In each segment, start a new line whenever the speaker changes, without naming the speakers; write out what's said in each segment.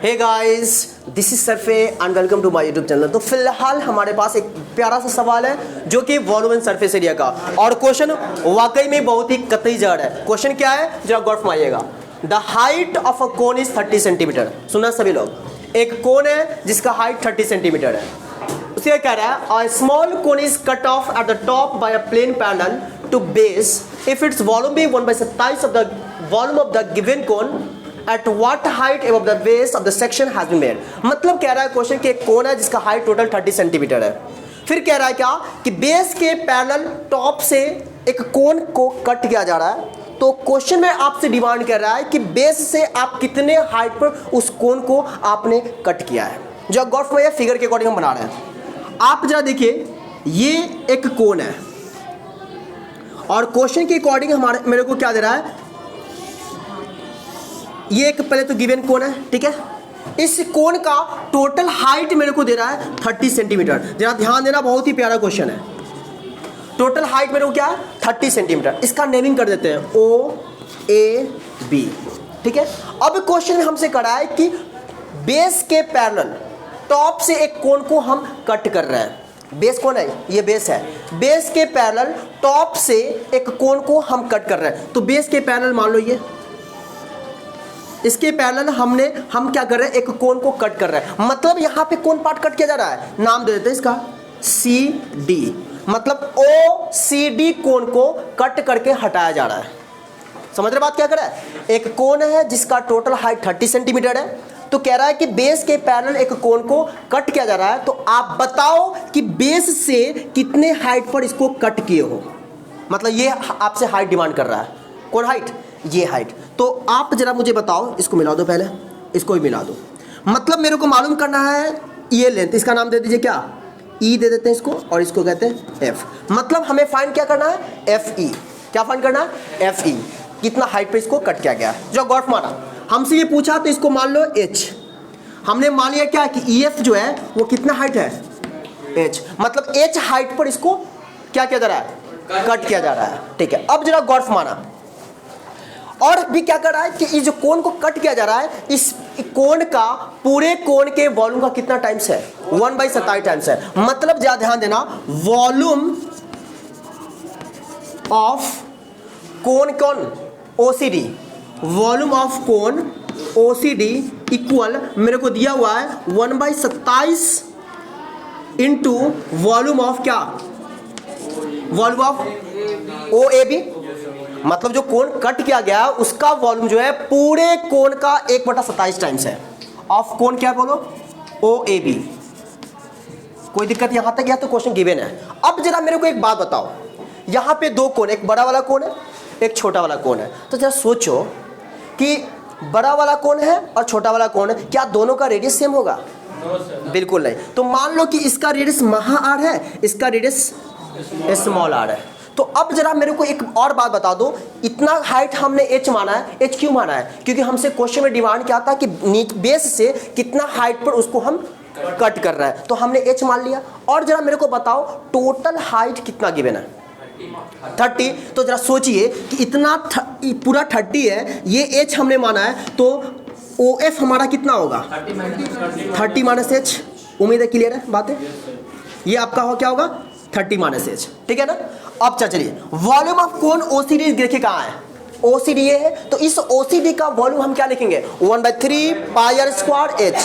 Hey guys, this is सरफे and welcome to my YouTube channel. तो फिलहाल हमारे पास एक प्यारा सा सवाल है जो कि वॉल्यूम एंड सरफेस एरिया का, और क्वेश्चन वाकई में बहुत ही कतई जड़ है। क्वेश्चन क्या है जरा गौर फरमाइएगा। The height of a cone is 30 centimetre. सुना सभी लोग, एक कोन है जिसका हाइट 30 सेंटीमीटर है। उसे कह रहा है a small cone is cut off at the top by a plane parallel to base if its volume be 1/27 of the volume of the given cone at what height above the base of the section has been made। मतलब कह रहा है question कि एक कोन है जिसका height total 30 centimetre है। फिर कह रहा है क्या कि बेस के पैरेलल टॉप से एक कोन को कट किया जा रहा है। तो क्वेश्चन में आपसे डिमांड कर रहा है कि बेस से आप कितने हाइट पर उस कोन को आपने कट किया है। जो गौर में फिगर के अकॉर्डिंग हम बना रहे हैं। आप जरा देखिए, ये एक कोन है और क्वेश्चन के अकॉर्डिंग मेरे को क्या दे रहा है, ये एक पहले तो गिवन कोन है, ठीक है। इस कोन का टोटल हाइट मेरे को दे रहा है 30 सेंटीमीटर। जरा ध्यान देना, बहुत ही प्यारा क्वेश्चन है। टोटल हाइट मेरे को क्या है 30 सेंटीमीटर। इसका नेमिंग कर देते हैं OAB, ठीक है। अब क्वेश्चन में हमसे करा है कि बेस के पैरेलल टॉप से एक कोन को हम कट कर रहे हैं। बेस कौन है, ये बेस है। बेस के पैरेलल टॉप से एक कोन को हम कट कर रहे हैं। तो बेस के पैरेलल मान लो ये, इसके पैरेलल हम क्या कर रहे हैं, एक कोन को कट कर रहे हैं। मतलब यहाँ पे कौन पार्ट कट किया जा रहा है, नाम दे देते हैं इसका CD। मतलब OCD कोन को कट करके हटाया जा रहा है। समझ रहे बात क्या कर रहा है। एक कोन है जिसका टोटल हाइट 30 सेंटीमीटर है। तो कह रहा है कि बेस के पैरेलल एक कोन को कट किया जा रहा है। तो आप बताओ कि बेस से कितने हाइट पर इसको कट किए हो। मतलब ये आपसे हाइट डिमांड कर रहा है। कौन हाइट, ये हाइट। तो आप जरा मुझे बताओ, इसको मिला दो, पहले इसको भी मिला दो। मतलब मेरे को मालूम करना है ये लेंथ, इसका नाम दे दीजिए क्या, E दे देते हैं इसको, और इसको कहते हैं F। मतलब हमें फाइंड क्या करना है, FE। क्या फाइंड करना है, FE। कितना हाइट पे इसको कट किया गया है। जो गौर माना, हमसे ये पूछा तो इसको मान लो H। हमने मान लिया क्या कि EF जो है वो कितना हाइट है, H। मतलब H हाइट पर इसको क्या किया जा रहा है, कट किया जा रहा है, ठीक है। अब जरा गौर माना, और भी क्या कर रहा है कि इस जो कोन को कट किया जा रहा है, इस कोन का पूरे कोन के वॉल्यूम का कितना टाइम्स है, 1/27 टाइम्स है। मतलब ज्यादा ध्यान देना, volume of cone OCD, volume of cone OCD equal मेरे को दिया हुआ है 1/27 इंटू वॉल्यूम ऑफ क्या, वॉल्यूम ऑफ OAB। मतलब जो कोन कट किया गया उसका वॉल्यूम जो है पूरे कोन का 1/27 टाइम्स है। ऑफ कोन क्या बोलो, OAB। कोई दिक्कत यहां तक, या तो क्वेश्चन गिवन है। अब जरा मेरे को एक बात बताओ, यहां पे दो कोन, एक बड़ा वाला कोन है, एक छोटा वाला कोन है। तो जरा सोचो कि बड़ा वाला कोन है और छोटा वाला कोन है, क्या दोनों का रेडियस सेम होगा, बिल्कुल नहीं। तो मान लो कि इसका रेडियस महा r है, इसका रेडियस स्मॉल r है। तो अब जरा मेरे को एक और बात बता दो, इतना हाइट हमने H माना है। H क्यों माना है, क्योंकि हमसे क्वेश्चन में डिमांड क्या था कि बेस से कितना हाइट पर उसको हम कट कर रहे हैं। तो हमने H मान लिया। और जरा मेरे को बताओ टोटल हाइट कितना गिवन है, 30। तो जरा सोचिए कि इतना पूरा 30 है, ये H हमने माना है, तो OF हमारा कितना होगा, 30 - H। उम्मीद है क्लियर है बातें। ये आपका हो क्या होगा, 30 - H, ठीक है ना। अब चलिए, वॉल्यूम ऑफ कोन OCD देखिए कहाँ है, OCD ये है। तो इस OCD का वॉल्यूम हम क्या लिखेंगे, 1/3 πr² H।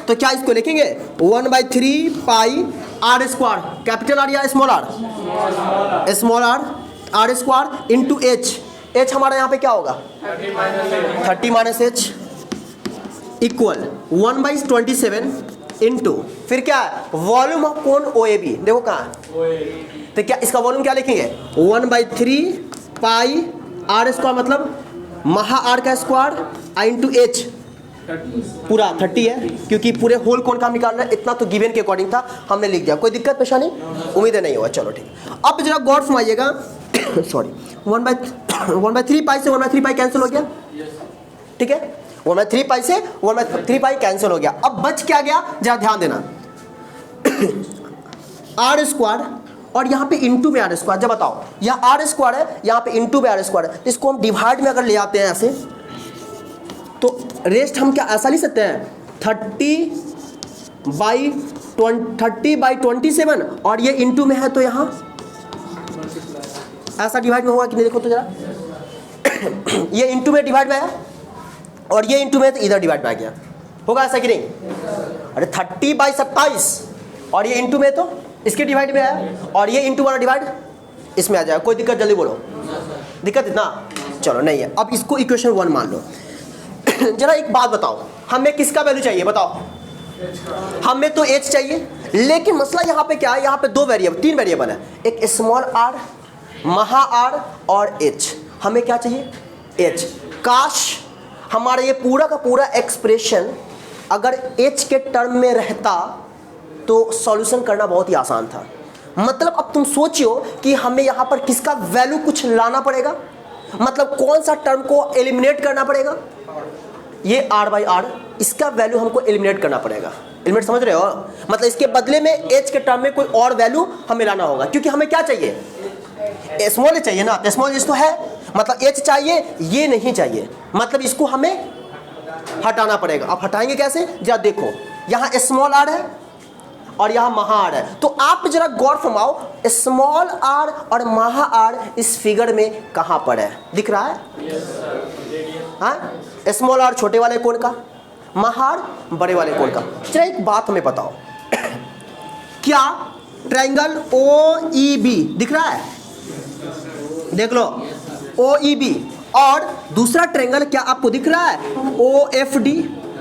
तो क्या इसको लिखेंगे 1/3 πr², कैपिटल R या small R, small R² into H। H हमारा यहाँ पे क्या होगा 30 - H इक्वल 1/27 इंटू फिर क्या है वॉल्यूम ऑफ कोन OAB। देखो कहाँ है, तो क्या इसका वॉल्यूम क्या लिखेंगे 1/3 πr², मतलब महा R का स्क्वायर इंटू H। पूरा 30 है, क्योंकि पूरे होल कोन का हम निकाल रहे हैं। इतना तो गिवन के अकॉर्डिंग था, हमने लिख दिया। कोई दिक्कत परेशानी, उम्मीद है नहीं हुआ, चलो ठीक। अब जरा गौर फरमाइएगा सॉरी, 1/3 π से 1/3 π कैंसिल हो गया, ठीक है। 1/3 π से 1/3 π कैंसिल हो गया। अब बच क्या गया, जरा ध्यान देना, R² और यहाँ पे इंटू में R²। जब बताओ यहाँ R² है, यहाँ पे इंटू में R² है, इसको हम डिवाइड में अगर ले आते हैं ऐसे, तो रेस्ट हम क्या ऐसा लिख सकते हैं 30/27 और ये इंटू में है तो यहाँ ऐसा डिवाइड में होगा कि नहीं, देखो तो जरा ये इंटू में डिवाइड में आया और ये इंटू में तो इधर डिवाइड में आ गया, होगा ऐसा कि नहीं? अरे 30/27 और ये इंटू में तो इसके डिवाइड में आया और ये इंटू वाला डिवाइड इसमें आ जाएगा। कोई दिक्कत? जल्दी बोलो, दिक्कत इतना? चलो नहीं है। अब इसको इक्वेशन 1 मान लो। जरा एक बात बताओ, हमें किसका वैल्यू चाहिए बताओ? हमें तो h चाहिए, लेकिन मसला यहाँ पे क्या है, यहाँ पे तीन वेरिएबल है, एक स्मॉल r, महा r और h। हमें क्या चाहिए? h। काश हमारा ये पूरा का पूरा एक्सप्रेशन अगर h के टर्म में रहता तो सॉल्यूशन करना बहुत ही आसान था। मतलब अब तुम सोचियो कि हमें यहाँ पर किसका वैल्यू कुछ लाना पड़ेगा, मतलब कौन सा टर्म को एलिमिनेट करना पड़ेगा? ये r/r, इसका वैल्यू हमको एलिमिनेट करना पड़ेगा। एलिमिनेट समझ रहे हो? मतलब इसके बदले में h के टर्म में कोई और वैल्यू हमें लाना होगा, क्योंकि हमें क्या चाहिए? स्मॉल h चाहिए ना, स्मॉल h तो है, मतलब h चाहिए, ये नहीं चाहिए, मतलब इसको हमें हटाना पड़ेगा। अब हटाएंगे कैसे? जरा देखो, यहाँ स्मॉल r है और यहाँ महा r है, तो आप जरा गौर फरमाओ स्मॉल r और महा r इस फिगर में कहाँ पर है? दिख रहा है? हाँ, स्मॉल r छोटे वाले कोण का, महा r बड़े वाले कोण का। चलो एक बात हमें बताओ, क्या ट्रायंगल OEB दिख रहा है? देख लो OEB, और दूसरा ट्रायंगल क्या आपको दिख रहा है? OFD,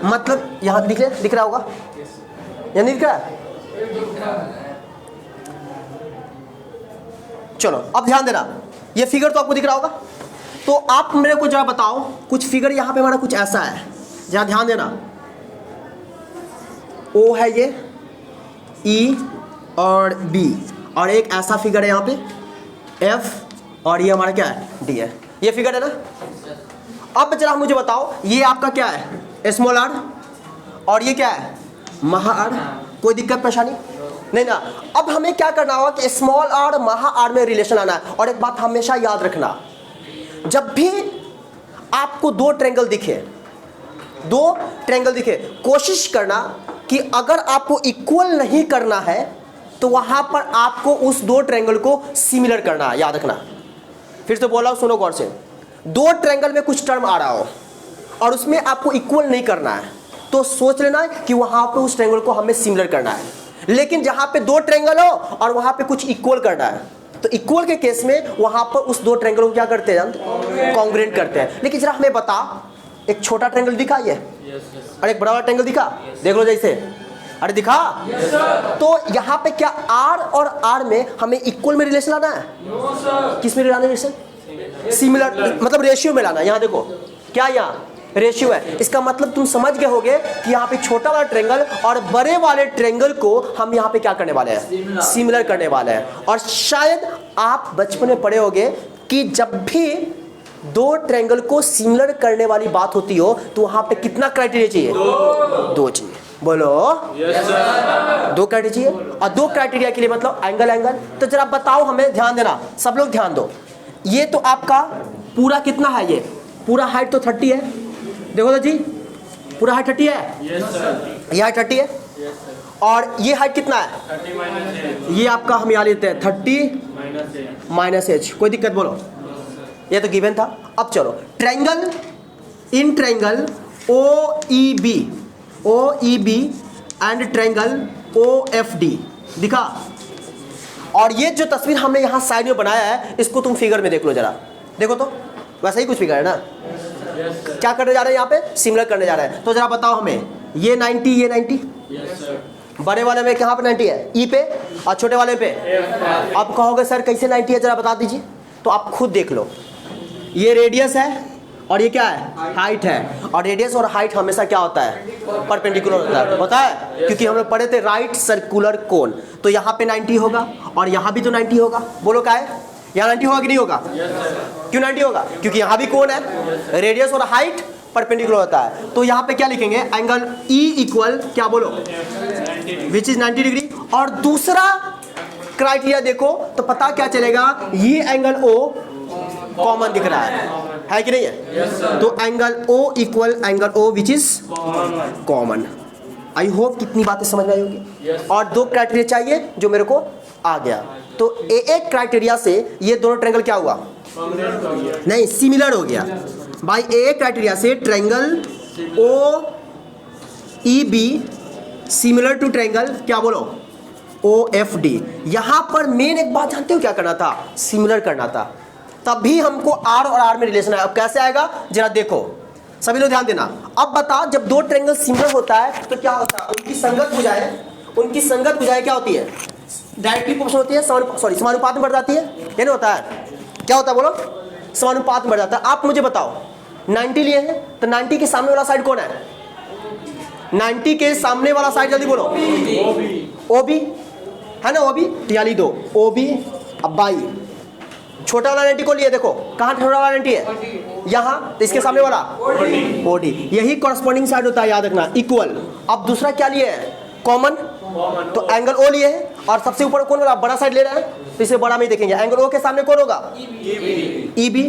मतलब यहाँ दिख रहा होगा, यहाँ नहीं दिख रहा है? चलो अब ध्यान देना, ये फिगर तो आपको दिख रहा होगा, तो आप मेरे को जरा बताओ, कुछ फिगर यहाँ पे हमारा कुछ ऐसा है, जरा ध्यान देना। O है ये, E और B, और एक ऐसा फिगर है यहाँ पे F, और ये हमारा क्या है? D है। ये फिगर है ना? अब जरा मुझे बताओ, ये आपका क्या है? स्मॉल r, और ये क्या है? महा r। कोई दिक्कत परेशानी नहीं ना? अब हमें क्या करना होगा कि स्मॉल r महा r में रिलेशन आना है। और एक बात हमेशा याद रखना, जब भी आपको दो ट्रायंगल दिखे, कोशिश करना कि अगर आपको इक्वल नहीं करना है तो वहां पर आपको उस दो ट्रायंगल को सिमिलर करना है। याद रखना, फिर से बोला, सुनो गौर से। दो ट्रायंगल में कुछ टर्म आ रहा हो और उसमें आपको इक्वल नहीं करना है, तो सोच लेना कि वहां पे उस ट्रायंगल को हमें सिमिलर करना है। लेकिन जहां पे दो ट्रायंगल हो और वहां पे कुछ इक्वल करना है, तो इक्वल के केस में वहां पर उस दो ट्रायंगल को क्या करते हैं? कॉन्ग्रुएंट करते हैं। लेकिन जरा हमें बता, एक छोटा ट्रायंगल दिखा ये, और एक बड़ा वाला ट्रायंगल दिखा, देख लो जैसे, अरे दिखा? तो यहाँ पे क्या r और r में हमें इक्वल में रिलेशन लाना है? किस में लाना है रिलेशन? सिमिलर, मतलब रेशियो में लाना है। यहाँ देखो क्या, यहाँ रेशियो है। इसका मतलब तुम समझ गए होगे कि यहाँ पे छोटा वाला ट्रायंगल और बड़े वाले ट्रायंगल को हम यहाँ पे क्या करने वाले हैं? सिमिलर करने वाले हैं। और शायद आप बचपन में पढ़े होगे कि जब भी दो ट्रायंगल को सिमिलर करने वाली बात होती हो तो वहां पे कितना क्राइटेरिया चाहिए? दो चाहिए। बोलो दो क्राइटेरिया चाहिए। और दो क्राइटेरिया के लिए मतलब एंगल। तो जरा बताओ हमें, ध्यान देना, सब लोग ध्यान दो। ये तो आपका पूरा कितना है? ये पूरा हाइट तो 30 है, देखो तो जी, पूरा हाइट 30 है। ये हाइट 30 है, और ये हाइट कितना है? ये आपका हम यहाँ लेते हैं 30 माइनस h। कोई दिक्कत? बोलो, ये तो गिवन था। अब चलो triangle, in triangle OEB and triangle OFD दिखा। और ये जो तस्वीर हमने यहाँ साइड में बनाया है, इसको तुम फिगर में देख लो जरा, देखो तो वैसा ही कुछ फिगर है ना? क्या करने जा रहे हैं यहाँ पे? सिमिलर करने जा रहे हैं। तो जरा बताओ हमें, ये 90, ये 90, बड़े वाले में कहाँ पे 90 है? ई पे, और छोटे वाले पे। आप कहोगे सर कैसे 90 है, जरा बता दीजिए। तो आप खुद देख लो, ये रेडियस है और ये क्या है? हाइट है। और रेडियस और हाइट हमेशा क्या होता है? परपेंडिकुलर होता है, क्योंकि हम लोग पढ़े थे राइट सर्कुलर कोन। तो यहाँ पे 90 होगा और यहाँ भी तो 90 होगा। बोलो क्या है? यहाँ 90 होगा कि नहीं होगा? क्यों 90 होगा? क्योंकि यहाँ भी कोन है, रेडियस और हाइट परपेंडिकुलर होता है। तो यहाँ पे क्या लिखेंगे? एंगल E इक्वल क्या? बोलो, विच इज 90 डिग्री। और दूसरा क्राइटेरिया देखो तो पता क्या चलेगा? ये एंगल O कॉमन दिख रहा है कि नहीं है? तो angle O equal angle O which is common. I hope कितनी बातें समझ में आई होगी। और दो क्राइटेरिया चाहिए जो मेरे को आ गया। तो एक क्राइटेरिया से ये दोनों ट्रायंगल क्या हुआ, नहीं सिमिलर हो गया भाई। एक क्राइटेरिया से triangle O E B similar to triangle क्या बोलो ओ एफ डी। यहां पर मेन एक बात जानते हो क्या करना था, सिमिलर करना था, तभी हमको आर और आर में रिलेशन आया। अब कैसे आएगा जरा देखो, सभी लोग ध्यान देना। अब बता, जब दो ट्रायंगल सिमिलर होता है तो क्या होता है, उनकी संगत भुजाएं, उनकी संगत भुजाएं क्या होती है, डायरेक्टली प्रोपोर्शनल होती है, समानुपात में बढ़ जाती है, ये नहीं होता है, क्या होता है बोलो, समानुपात में बढ़ जाता है। आप मुझे बताओ 90 लिए हैं तो 90 के सामने वाला साइड कौन है, 90 के सामने वाला साइड जल्दी बोलो ओ बी है ना, ओ बी याली दो ओ बी। अब बाई छोटा वाला 90 को लिए, देखो कहाँ छोटा वाला 90 है, यहाँ, तो इसके सामने वाला ओ डी, यही कॉरस्पॉन्डिंग साइड होता है, याद रखना, इक्वल। अब दूसरा क्या लिए है, कॉमन, तो एंगल ओ लिए है, और सबसे ऊपर कौन वाला बड़ा साइड ले रहा है, तो इसे बड़ा में ही देखेंगे। एंगल ओ के सामने कौन होगा, ई बी,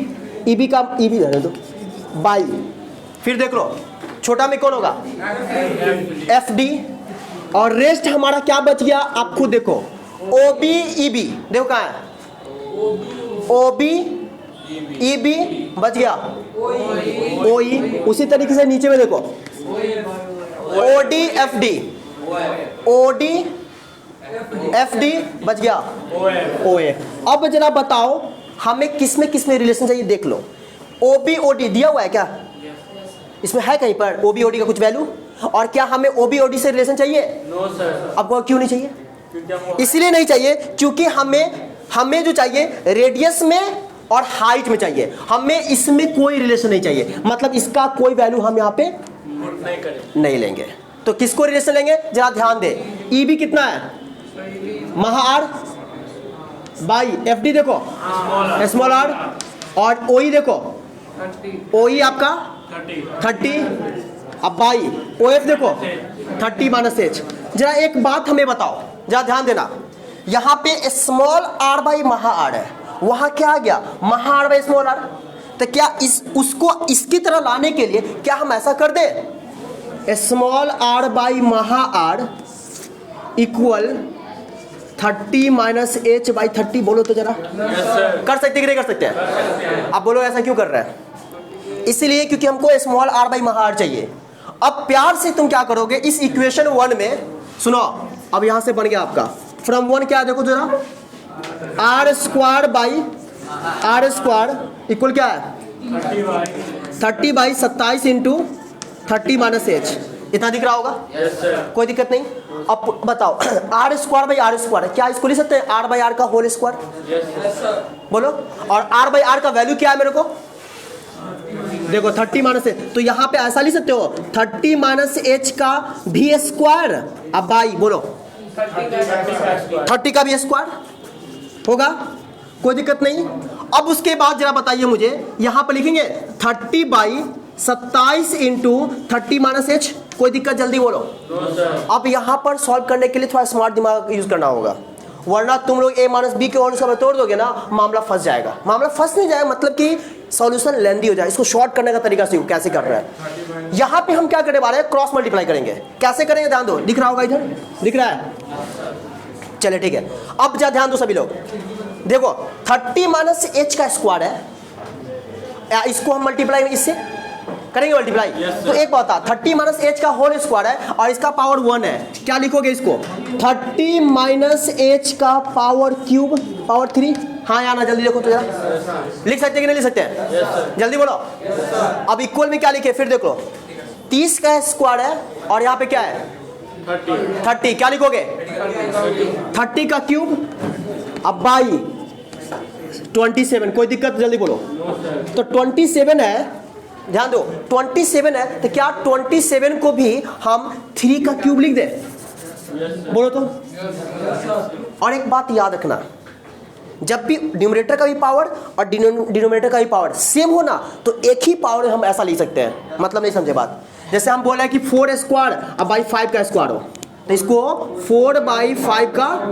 ई बी का ई बी रहने दो, बाई। फिर देख लो छोटा में कौन होगा, एफ डी, और रेस्ट हमारा क्या बच गया, आप खुद देखो, ओ बी ई बी, देखो कहाँ है, ओ बी ई बी बच गया, ओ ई। उसी तरीके से नीचे में देखो, O D F D, O D F D बच गया, ओ ए। अब जरा बताओ हमें किसमें रिलेशन चाहिए, देख लो, ओ बी ओ डी दिया हुआ है क्या, इसमें है कहीं पर ओ बी ओ डी का कुछ वैल्यू, और क्या हमें ओ बी ओ डी से रिलेशन चाहिए,
नो सर।
आपको क्यों नहीं चाहिए, इसलिए नहीं चाहिए क्योंकि हमें जो चाहिए रेडियस में और हाइट में चाहिए, हमें इसमें कोई रिलेशन नहीं चाहिए, मतलब इसका कोई वैल्यू हम यहाँ पे नहीं लेंगे। तो किसको रिलेशन लेंगे, जरा ध्यान दे, ई बी कितना है, महा आर बाई एफ डी देखो स्मॉल आर, और ओ ई देखो, ओ ई आपका 30, अब बाई ओ एफ देखो 30 माइनस एच। जरा एक बात हमें बताओ, जरा ध्यान देना, यहाँ पे स्मॉल आर बाई महा आर है, वहां क्या आ गया, महा आर बाई स्मॉल आर। तो क्या उसको इसकी तरह लाने के लिए क्या हम ऐसा कर दे, स्मॉल आर बाई महा r equal 30 minus h by 30, बोलो तो जरा, कर सकते कि नहीं कर सकते हैं, आप बोलो ऐसा क्यों कर रहे हैं, इसलिए क्योंकि हमको स्मॉल आर बाई महा आर चाहिए। अब प्यार से तुम क्या करोगे, इस इक्वेशन 1 में सुनो, अब यहां से बन गया आपका फ्रॉम 1 क्या देखो जरा, r square by r square equal क्या है 30 बाई 27 इंटू 30 माइनस एच, इतना दिख रहा होगा, कोई दिक्कत नहीं। अब बताओ r square by r square, क्या इसको लिख सकते हैं आर बाई आर का होल स्क्वायर, बोलो, और आर बाई आर का वैल्यू क्या है मेरे को देखो 30 माइनस एच, तो यहाँ पे ऐसा लिख सकते हो 30 माइनस एच का भी स्क्वायर, अब बाई बोलो 30 का भी स्क्वायर होगा, कोई दिक्कत नहीं। अब उसके बाद जरा बताइए मुझे, यहाँ पे लिखेंगे 30 बाई 27 इंटू 30 माइनस एच, कोई दिक्कत, जल्दी बोलो। अब यहाँ पर सॉल्व करने के लिए थोड़ा स्मार्ट दिमाग यूज करना होगा, वरना तुम लोग ए माइनस बी के और सब तोड़ दोगे ना, मामला फंस जाएगा। मामला फंस नहीं जाएगा, मतलब कि सॉल्यूशन लेंदी हो जाए, इसको शॉर्ट करने का तरीका सीखो कैसे कर रहा है। यहाँ पे हम क्या करने वाले हैं, क्रॉस मल्टीप्लाई करेंगे, कैसे करेंगे ध्यान दो, दिख रहा होगा इधर, दिख रहा है, चले ठीक है। अब जा ध्यान दो सभी लोग, देखो 30 माइनस एच का स्क्वायर है, इसको हम मल्टीप्लाई इससे करेंगे मल्टीप्लाई, तो एक बात 30 माइनस एच का होल स्क्वायर है और इसका पावर 1 है, क्या लिखोगे इसको 30 माइनस एच का पावर क्यूब पावर 3, हाँ या ना, जल्दी देखो तो जरा, लिख सकते कि नहीं लिख सकते हैं, जल्दी बोलो। अब इक्वल में क्या लिखे, फिर देखो 30 का स्क्वायर है और यहाँ पे क्या है 30, क्या लिखोगे 30 का क्यूब, अब बाई 27, कोई दिक्कत, जल्दी बोलो। तो 27 है, ध्यान दो 27 है, तो क्या 27 को भी हम 3 का क्यूब लिख दे, बोलो तो। और एक बात याद रखना, जब भी न्यूमरेटर का भी पावर और डिनोमिनेटर का भी पावर सेम हो ना, तो एक ही पावर हम ऐसा लिख सकते हैं, मतलब नहीं समझे बात। जैसे हम बोले कि 4 स्क्वायर अब बाई 5 का स्क्वायर हो, तो इसको 4 बाई 5 का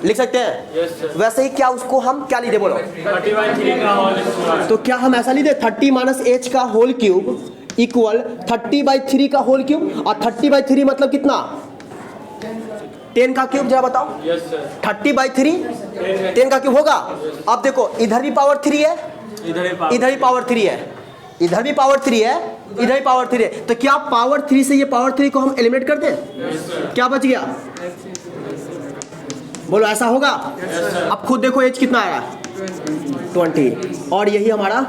लिख सकते हैं। वैसे ही क्या उसको हम क्या लिखे बोलो,
30/3 का होल स्क्वायर,
तो क्या हम ऐसा लिखे 30 माइनस एच का होल क्यूब इक्वल 30/3 का होल क्यूब, और 30/3 मतलब कितना, 10 का क्यूब, जरा बताओ।
Yes sir.
30/3 10 का क्यूब होगा। अब देखो इधर भी पावर 3 है, इधर भी पावर 3 है, इधर भी पावर 3 है, इधर भी पावर 3 है, तो क्या पावर 3 से ये पावर 3 को हम एलिमिनेट कर दें? क्या बच गया, बोलो ऐसा होगा? अब खुद देखो एज कितना आया, 20, और यही हमारा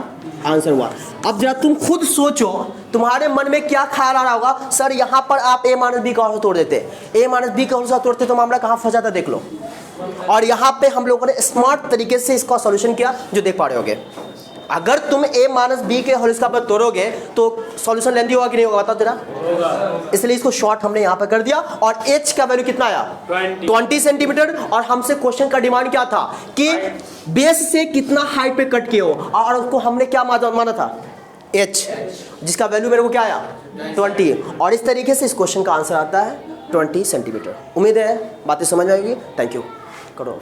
आंसर हुआ। अब जरा तुम खुद सोचो, तुम्हारे मन में क्या ख्याल आ रहा होगा, सर यहाँ पर आप a माइनस बी का होल तोड़ देते, a माइनस बी का होल तोड़ते तो मामला कहाँ फंसा था, देख लो। और यहाँ पे हम लोगों ने स्मार्ट तरीके से इसका सॉल्यूशन किया, जो देख पा रहे होगे। अगर तुम a माइनस बी के होल स्क्वायर पर तोड़ोगे तो सॉल्यूशन लेंदी होगा कि नहीं होगा, बताओ जरा। इसलिए इसको शॉर्ट हमने यहाँ पर कर दिया। और h का वैल्यू कितना आया, 20 सेंटीमीटर। और हमसे क्वेश्चन का डिमांड क्या था कि बेस से कितना हाइट पे कट किए हो, और उसको हमने क्या माना था, h, जिसका वैल्यू मेरे को क्या आया, 20। और इस तरीके से इस क्वेश्चन का आंसर आता है 20 सेंटीमीटर। उम्मीद है बातें समझ में आएगी। थैंक यू, करो।